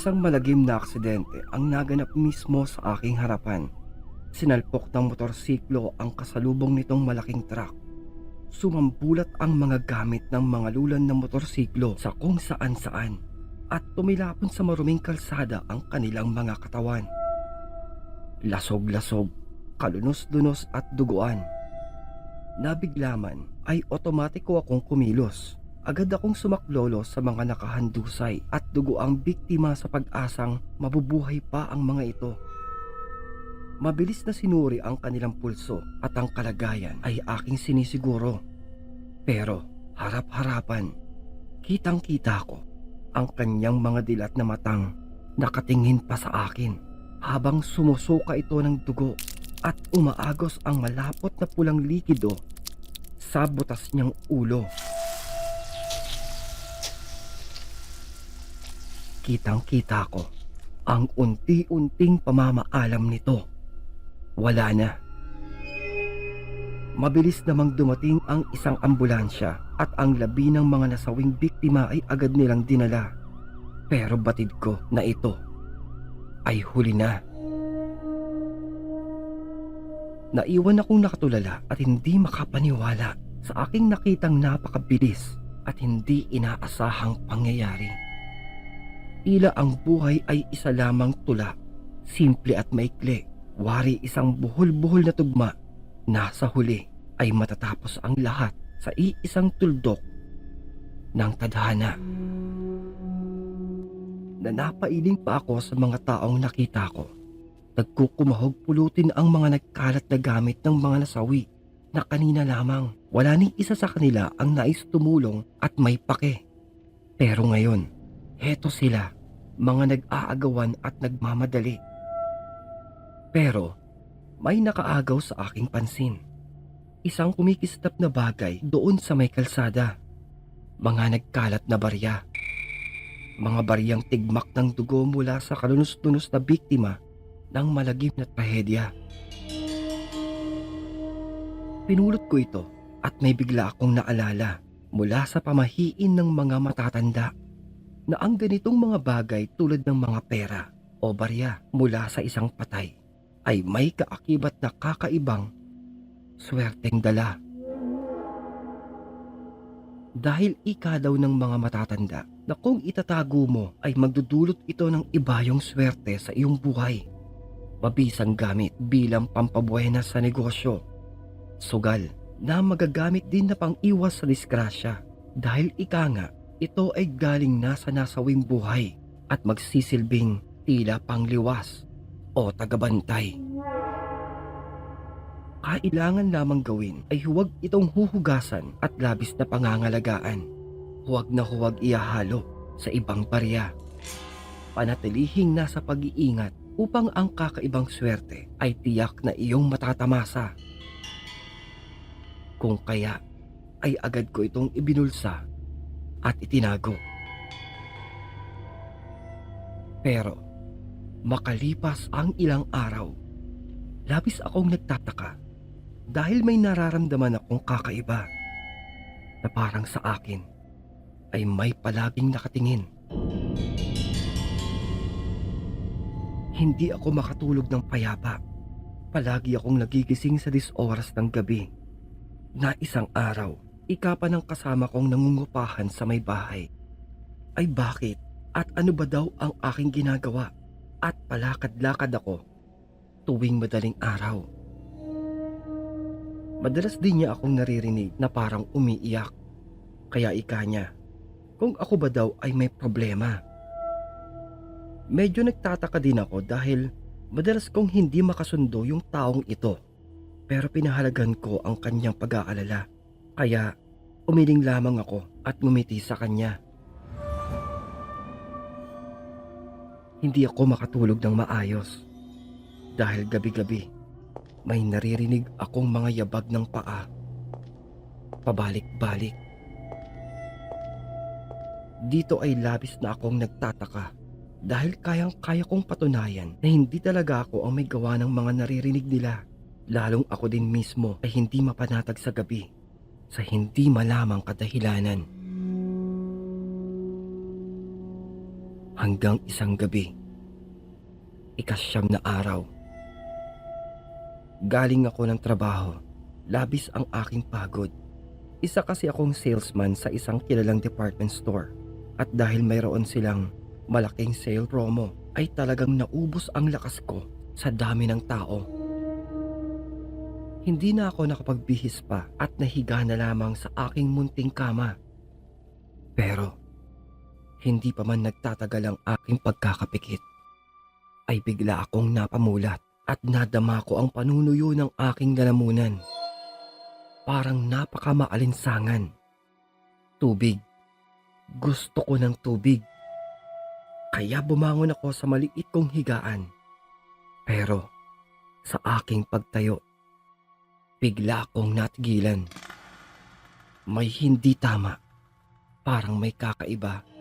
Isang malagim na aksidente ang naganap mismo sa aking harapan. Sinalpok ng motorsiklo ang kasalubong nitong malaking truck. Sumambulat ang mga gamit ng mga lulan ng motorsiklo sa kung saan-saan at tumilapon sa maruming kalsada ang kanilang mga katawan. Lasog-lasog, kalunos-lunos at duguan. Nabiglaman ay otomatiko akong kumilos. Agad akong sumaklolo sa mga nakahandusay at dugo ang biktima sa pag-asang mabubuhay pa ang mga ito. Mabilis na sinuri ang kanilang pulso at ang kalagayan ay aking sinisiguro. Pero harap-harapan, kitang-kita ko ang kanyang mga dilat na matang nakatingin pa sa akin habang sumusuka ito ng dugo at umaagos ang malapot na pulang likido sa butas niyang ulo. Kitang-kita ko ang unti-unting pamamaalam nito. Wala na. Mabilis namang dumating ang isang ambulansya at ang labi ng mga nasawing biktima ay agad nilang dinala. Pero batid ko na ito ay huli na. Naiwan akong nakatulala at hindi makapaniwala sa aking nakitang napakabilis at hindi inaasahang pangyayari. Tila ang buhay ay isa lamang tula, simple at maikli, wari isang buhol-buhol na tugma. Nasa huli ay matatapos ang lahat sa iisang tuldok ng tadhana. Nanapailing pa ako sa mga taong nakita ko. Nagkukumahog pulutin ang mga nagkalat na gamit ng mga nasawi na kanina lamang. Wala ni isa sa kanila ang nais tumulong at may pake. Pero ngayon, heto sila, mga nag-aagawan at nagmamadali. Pero may nakaagaw sa aking pansin. Isang kumikislap na bagay doon sa may kalsada. Mga nagkalat na barya. Mga baryang tigmak ng dugo mula sa kalunos-lunos na biktima ng malagim na trahedya. Pinulot ko ito at may bigla akong naalala mula sa pamahiin ng mga matatanda na ang ganitong mga bagay tulad ng mga pera o barya mula sa isang patay ay may kaakibat na kakaibang swerteng dala. Dahil ika daw ng mga matatanda na kung itatago mo ay magdudulot ito ng ibayong swerte sa iyong buhay. Mabisang gamit bilang pampabuenas sa negosyo. Sugal na magagamit din na pang-iwas sa disgrasya dahil ika nga ito ay galing na sa nasawing buhay at magsisilbing tila pangliwas o tagabantay. Kailangan lamang gawin ay huwag itong huhugasan at labis na pangangalagaan. Huwag na huwag iahalo sa ibang barya. Panatilihing nasa pag-iingat upang ang kakaibang swerte ay tiyak na iyong matatamasa. Kung kaya ay agad ko itong ibinulsa at itinago. Pero makalipas ang ilang araw, labis akong nagtataka dahil may nararamdaman akong kakaiba na parang sa akin ay may palaging nakatingin. Hindi ako makatulog ng payapa. Palagi akong nagigising sa 10 oras ng gabi. Na isang araw, ika pa ng kasama kong nangungupahan sa may bahay. Ay bakit at ano ba daw ang aking ginagawa? At palakad-lakad ako tuwing madaling araw. Madalas din niya akong naririnig na parang umiiyak. Kaya ika niya, kung ako ba daw ay may problema. Medyo nagtataka din ako dahil madalas kong hindi makasundo yung taong ito. Pero pinahalagan ko ang kanyang pag-aalala. Kaya umiling lamang ako at ngumiti sa kanya. Hindi ako makatulog ng maayos. Dahil gabi-gabi may naririnig akong mga yabag ng paa. Pabalik-balik. Dito ay labis na akong nagtataka dahil kayang-kaya kong patunayan na hindi talaga ako ang may gawa ng mga naririnig nila. Lalong ako din mismo ay hindi mapanatag sa gabi sa hindi malamang kadahilanan. Hanggang isang gabi, ikasyam na araw. Galing ako ng trabaho, labis ang aking pagod. Isa kasi akong salesman sa isang kilalang department store. At dahil mayroon silang malaking sale promo, ay talagang naubos ang lakas ko sa dami ng tao. Hindi na ako nakapagbihis pa at nahiga na lamang sa aking munting kama. Pero hindi pa man nagtatagal ang aking pagkakapikit, ay bigla akong napamulat at nadama ko ang panunuyo ng aking lalamunan. Parang napakamaalinsangan. Tubig. Gusto ko ng tubig. Kaya bumangon ako sa maliit kong higaan. Pero sa aking pagtayo, bigla akong natigilan. May hindi tama. Parang may kakaiba.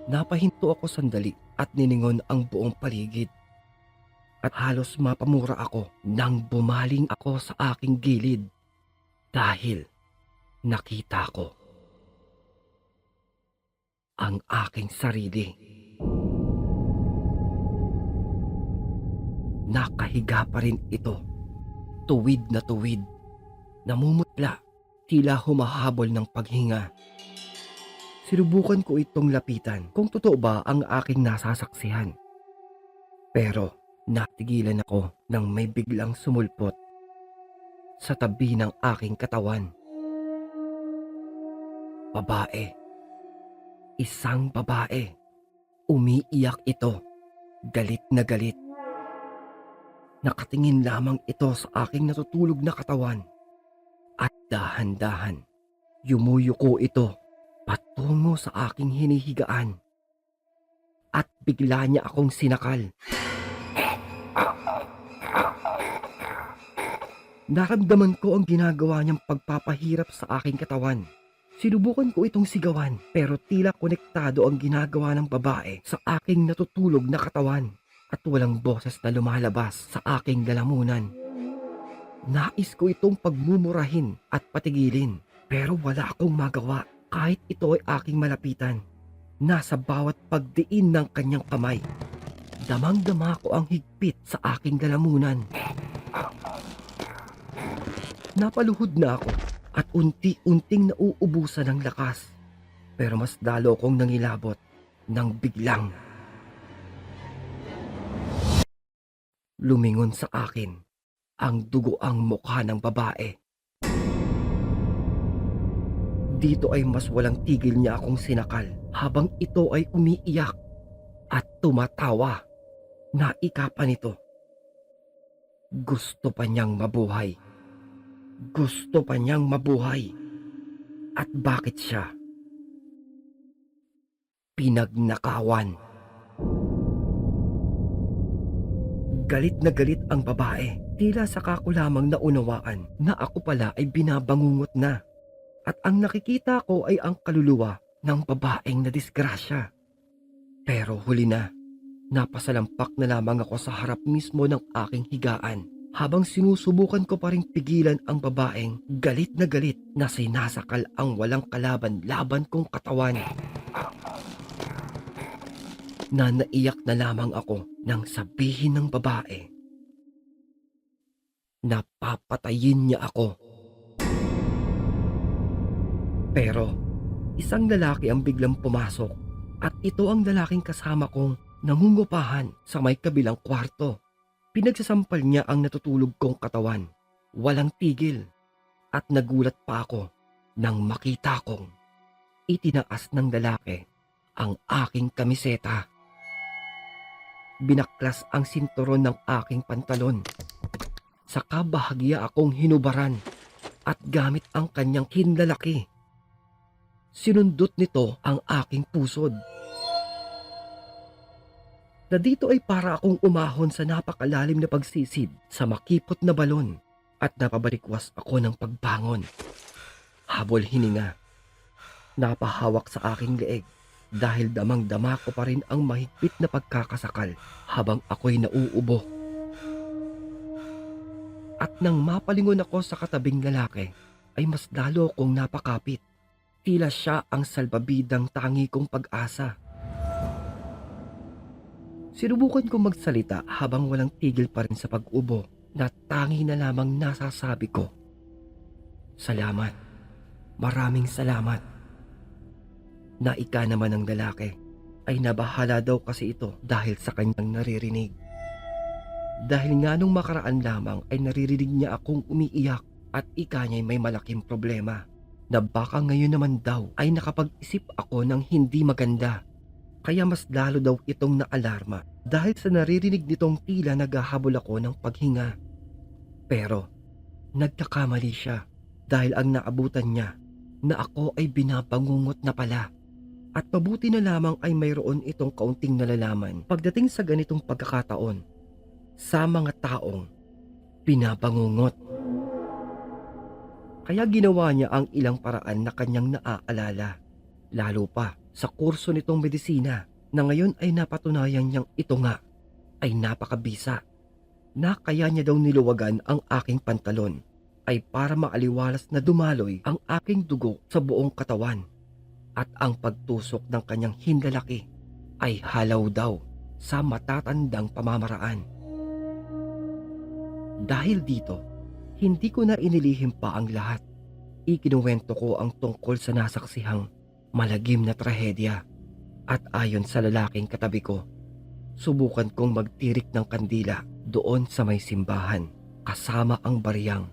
Napahinto ako sandali at niningon ang buong paligid. At halos mapamura ako nang bumaling ako sa aking gilid. Dahil nakita ko ang aking sarili. Nakahiga pa rin ito. Tuwid na tuwid. Namumutla. Tila humahabol ng paghinga. Sinubukan ko itong lapitan kung totoo ba ang aking nasasaksihan. Pero natigilan ako nang may biglang sumulpot sa tabi ng aking katawan. Babae. Isang babae. Umiiyak ito. Galit na galit. Nakatingin lamang ito sa aking natutulog na katawan. At dahan-dahan, yumuyuko ito patungo sa aking hinihigaan. At bigla niya akong sinakal. Naramdaman ko ang ginagawa niyang pagpapahirap sa aking katawan. Sinubukan ko itong sigawan pero tila konektado ang ginagawa ng babae sa aking natutulog na katawan at walang boses na lumalabas sa aking lalamunan. Nais ko itong pagmumurahin at patigilin pero wala akong magawa kahit ito ay aking malapitan. Nasa bawat pagdiin ng kanyang kamay, damang-dama ko ang higpit sa aking lalamunan. Napaluhod na ako at unti-unting nauubusan ng lakas. Pero mas lalo kong nangilabot nang biglang lumingon sa akin ang dugoang mukha ng babae. Dito ay mas walang tigil niya akong sinakal habang ito ay umiiyak at tumatawa. Naika pa nito. Gusto pa niyang mabuhay. Gusto pa niyang mabuhay. At bakit siya pinagnakawan? Galit na galit ang babae. Tila saka ko lamang naunawaan na ako pala ay binabangungot na. At ang nakikita ko ay ang kaluluwa ng babaeng na disgrasya. Pero huli na, napasalampak na lamang ako sa harap mismo ng aking higaan. Habang sinusubukan ko pa ring pigilan ang babaeng galit na sinasakal ang walang kalaban-laban kong katawan. Na naiyak na lamang ako nang sabihin ng babae na papatayin niya ako. Pero isang lalaki ang biglang pumasok at ito ang lalaking kasama kong nangungupahan sa may kabilang kwarto. Pinagsasampal niya ang natutulog kong katawan. Walang tigil. At nagulat pa ako nang makita kong itinaas ng lalaki ang aking kamiseta. Binaklas ang sinturon ng aking pantalon. Saka bahagya akong hinubaran at gamit ang kanyang hinlalaki. Sinundot nito ang aking pusod. Na dito ay para akong umahon sa napakalalim na pagsisid sa makipot na balon at napabalikwas ako ng pagbangon. Habol hininga. Napahawak sa aking leeg dahil damang-dama ko pa rin ang mahigpit na pagkakasakal habang ako'y nauubo. At nang mapalingon ako sa katabing lalaki ay mas lalo kong napakapit. Tila siya ang salbabidang tangi kong pag-asa. Sinubukan kong magsalita habang walang tigil pa rin sa pag-ubo na tangi na lamang nasasabi ko. Salamat. Maraming salamat. Naika naman ng lalaki ay nabahala daw kasi ito dahil sa kanyang naririnig. Dahil nga nung makaraan lamang ay naririnig niya akong umiiyak at ika niya'y may malaking problema na baka ngayon naman daw ay nakapag-isip ako ng hindi maganda. Kaya mas lalo daw itong naalarma dahil sa naririnig nitong tila naghahabol ako ng paghinga. Pero nagkakamali siya dahil ang naabutan niya na ako ay binabangungot na pala. At mabuti na lamang ay mayroon itong kaunting nalalaman pagdating sa ganitong pagkakataon sa mga taong binabangungot. Kaya ginawa niya ang ilang paraan na kanyang naaalala. Lalo pa sa kurso nitong medisina na ngayon ay napatunayan niyang ito nga ay napakabisa. Na kaya niya daw niluwagan ang aking pantalon ay para maaliwalas na dumaloy ang aking dugo sa buong katawan. At ang pagtusok ng kanyang hindalaki ay halaw daw sa matatandang pamamaraan. Dahil dito, hindi ko na inilihim pa ang lahat. Ikinuwento ko ang tungkol sa nasaksihang malagim na trahedya. At ayon sa lalaking katabi ko, subukan kong magtirik ng kandila doon sa may simbahan kasama ang bariyang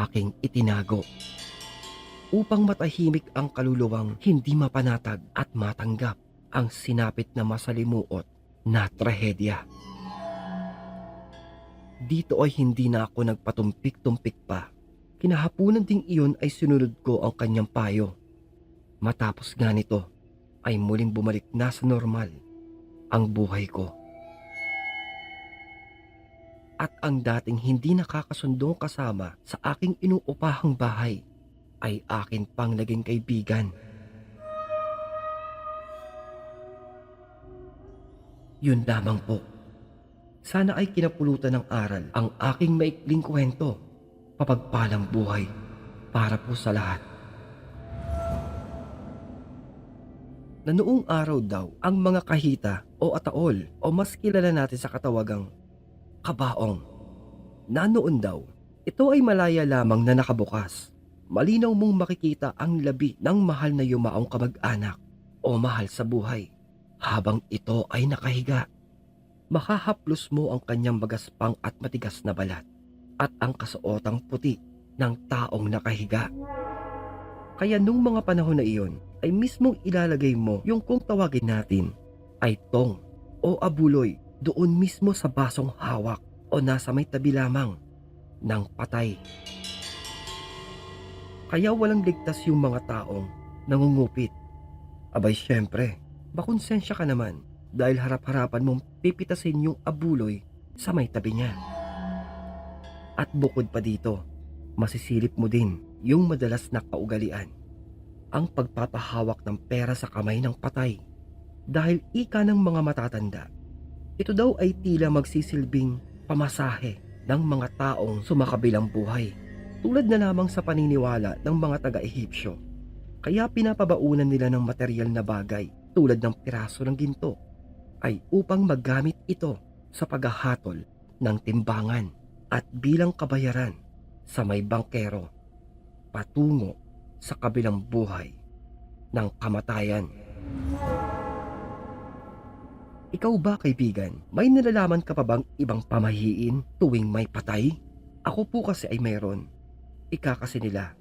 aking itinago. Upang matahimik ang kaluluwang hindi mapanatag at matanggap ang sinapit na masalimuot na trahedya. Dito ay hindi na ako nagpatumpik-tumpik pa. Kinahapunan ding iyon ay sinunod ko ang kanyang payo. Matapos nga nito ay muling bumalik na sa normal ang buhay ko. At ang dating hindi nakakasundong kasama sa aking inuupahang bahay ay akin pang naging kaibigan. Yun lamang po. Sana ay kinapulutan ng aral ang aking maikling kwento. Papagpalang buhay para po sa lahat. Na noong araw daw ang mga kahita o ataol o mas kilala natin sa katawagang kabaong. Na noon daw, ito ay malaya lamang na nakabukas. Malinaw mong makikita ang labi ng mahal na yumaong kamag-anak o mahal sa buhay habang ito ay nakahiga. Makahaplos mo ang kanyang magaspang at matigas na balat at ang kasuotang puti ng taong nakahiga. Kaya nung mga panahon na iyon ay mismong ilalagay mo yung kung tawagin natin ay tong o abuloy doon mismo sa basong hawak o nasa may tabi lamang ng patay. Kaya walang ligtas yung mga taong nangungupit. Abay syempre, bakonsensya ka naman dahil harap-harapan mong pipitasin yung abuloy sa may tabi niya. At bukod pa dito, masisilip mo din yung madalas na kaugalian, ang pagpapahawak ng pera sa kamay ng patay. Dahil ika ng mga matatanda, ito daw ay tila magsisilbing pamasahe ng mga taong sumakabilang buhay, tulad na lamang sa paniniwala ng mga taga-Ehipsyo. Kaya pinapabaunan nila ng material na bagay tulad ng piraso ng ginto ay upang magamit ito sa paghahatol ng timbangan at bilang kabayaran sa may bangkero patungo sa kabilang buhay ng kamatayan. Ikaw ba, kaibigan, may nalalaman ka pa bang ibang pamahiin tuwing may patay? Ako po kasi ay mayroon. Ika kasi nila,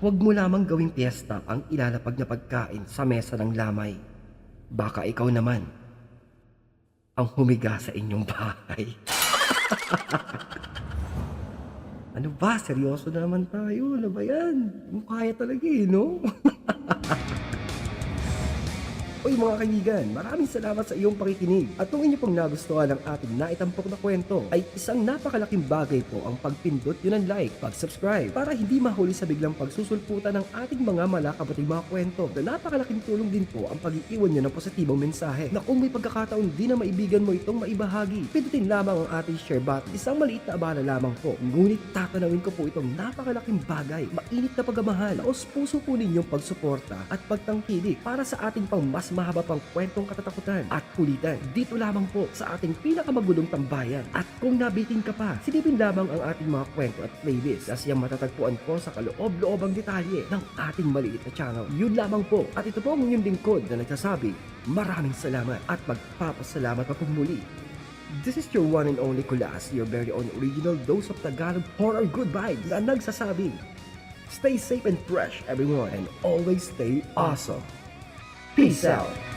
huwag mo lamang gawing piyesta ang ilalapag na pagkain sa mesa ng lamay. Baka ikaw naman ang humiga sa inyong bahay. Ano ba? Seryoso na naman tayo. Ano ba yan? Kaya talaga no? Oy mga kaibigan, maraming salamat sa iyong pakikinig. At kung inyo pong nagustuhan ang ating naitampok na kwento, ay isang napakalaking bagay po ang pagpindot yun ng like, pag-subscribe, para hindi mahuli sa biglang pagsusulputan ng ating mga malakabating mga kwento. Na napakalaking tulong din po ang pag-iiwan nyo ng positibong mensahe na kung may pagkakataon din na maibigan mo itong maibahagi, pindutin lamang ang ating share button. Isang maliit na abala lamang po. Ngunit tatanawin ko po itong napakalaking bagay, mainit na pagmamahal, taos puso po ninyong pagsuporta at pagtangkilik para sa ating pang mas mahaba pang kwentong katatakutan at kulitan. Dito lamang po sa ating pinakamagulong tambayan. At kung nabitin ka pa, silipin lamang ang ating mga kwento at playlist na siyang matatagpuan po sa kaloob-loobang detalye ng ating maliit na channel. Yun lamang po. At ito po ang inyong lingkod na nagsasabi, maraming salamat at magpapasalamat pa po muli. This is your one and only Kulas, your very own original dose of Tagalog horror good vibes na nagsasabing, stay safe and fresh everyone and always stay awesome. Peace out!